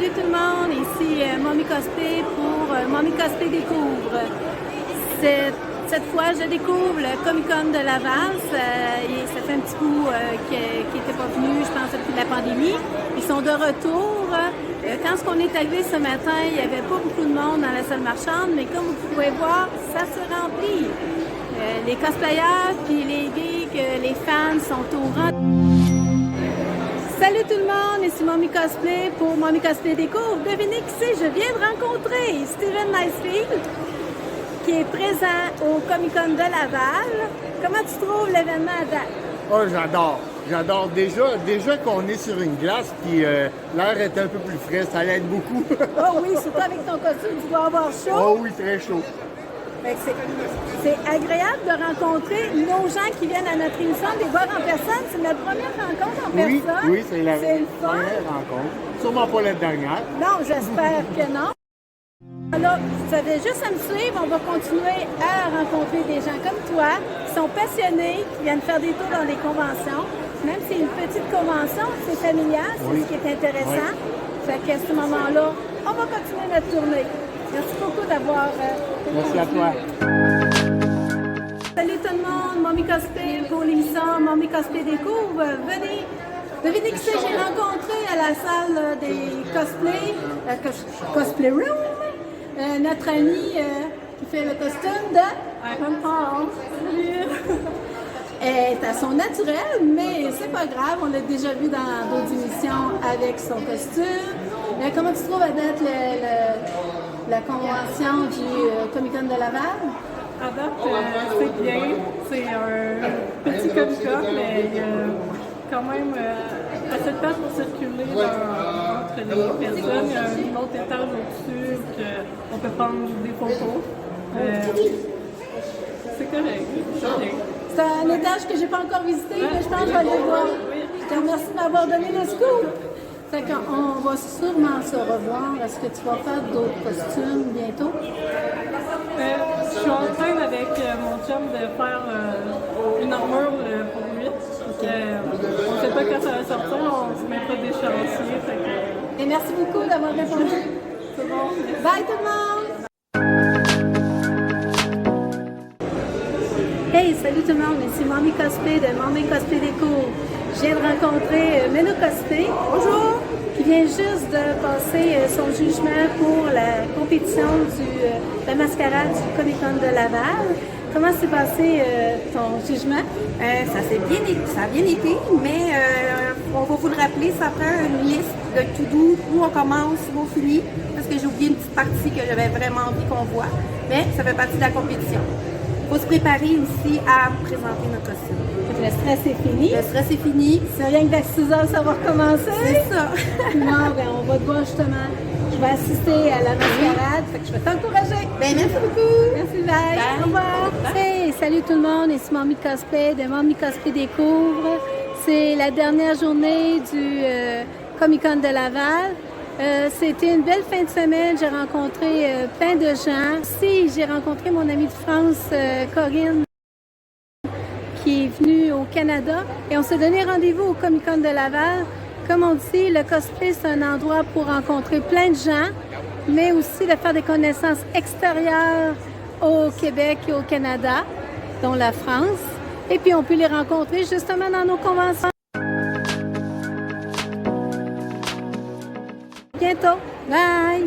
Salut tout le monde, ici Mommy Cosplay pour Mommy Cosplay Découvre. Cette fois, je découvre le Comic-Con de Laval. Ça fait un petit bout qui n'était pas venu, je pense, depuis la pandémie. Ils sont de retour. Quand on est arrivé ce matin, il n'y avait pas beaucoup de monde dans la salle marchande, mais comme vous pouvez voir, ça se remplit. Les cosplayers, puis les geeks, les fans sont au rang. Salut tout le monde, ici Mommy Cosplay pour Mommy Cosplay Découvre. Devinez qui c'est, je viens de rencontrer Steven Nicefield, qui est présent au Comic-Con de Laval. Comment tu trouves l'événement à date? Oh, j'adore. J'adore. Déjà qu'on est sur une glace, puis l'air est un peu plus frais, ça l'aide beaucoup. Oh oui, surtout avec ton costume, tu dois avoir chaud. Oh oui, très chaud. C'est agréable de rencontrer nos gens qui viennent à notre émission, de les voir en personne. C'est notre première rencontre en personne. Oui, c'est la fun. première rencontre. Sûrement pas la dernière. Non, j'espère que non. Alors, vous avez juste à me suivre, on va continuer à rencontrer des gens comme toi qui sont passionnés, qui viennent faire des tours dans les conventions. Même si c'est une petite convention, c'est familial, c'est ce qui est intéressant. Fait qu'à ce moment-là, on va continuer notre tournée. Merci beaucoup d'avoir Merci à toi. Salut tout le monde, Mommy Cosplay pour l'émission Mommy Cosplay Découvre. Venez, devinez qui c'est, j'ai rencontré à la salle des cosplays, Cosplay Room, notre ami qui fait le costume de Paul. Salut! Elle est à son naturel, mais c'est pas grave, on l'a déjà vu dans d'autres émissions avec son costume. Comment tu trouves à date la convention du Comic-Con de Laval? À date, c'est bien. C'est un petit Comic-Con, mais il y a quand même assez de place pour circuler entre les personnes. Il y a un autre étage au-dessus où on peut prendre des photos. C'est correct. C'est bien. C'est un étage que j'ai pas encore visité, mais je pense que je vais aller voir. Je te remercie de m'avoir donné le scoop. Fait qu'on va sûrement se revoir. Est-ce que tu vas faire d'autres costumes bientôt? Je suis en train avec mon chum de faire une armure pour lui. On ne sait pas quand ça va sortir, on se mettra des chantiers. Et merci beaucoup d'avoir répondu. C'est bon. Bye tout le monde! Hey, salut tout le monde, ici Mommy Cosplay de Mommy Cosplay Découvre. Je viens de rencontrer Meno Cosplay, bonjour, qui vient juste de passer son jugement pour la compétition de la mascarade du Comic-Con de Laval. Comment s'est passé ton jugement? Ça a bien été, mais on va vous le rappeler, ça prend une liste de to-do, où on commence, où on finit, parce que j'ai oublié une petite partie que j'avais vraiment envie qu'on voit, mais ça fait partie de la compétition. Il faut se préparer aussi à présenter notre costume. Le stress est fini. Le stress est fini. C'est rien que dans 6 heures, ça va recommencer. C'est ça. Non, ben on va te voir justement. Je vais assister à la mascarade, fait que je vais t'encourager. Ben, merci beaucoup. Merci, bye. Au revoir. Hey, salut tout le monde, ici Mommy Cosplay de Mommy Cosplay Découvre. C'est la dernière journée du Comic-Con de Laval. C'était une belle fin de semaine. J'ai rencontré plein de gens. Aussi, j'ai rencontré mon amie de France, Corinne, qui est venue au Canada. Et on s'est donné rendez-vous au Comic-Con de Laval. Comme on dit, le cosplay, c'est un endroit pour rencontrer plein de gens, mais aussi de faire des connaissances extérieures au Québec et au Canada, dont la France. Et puis, on peut les rencontrer justement dans nos conventions. Bientôt. Bye!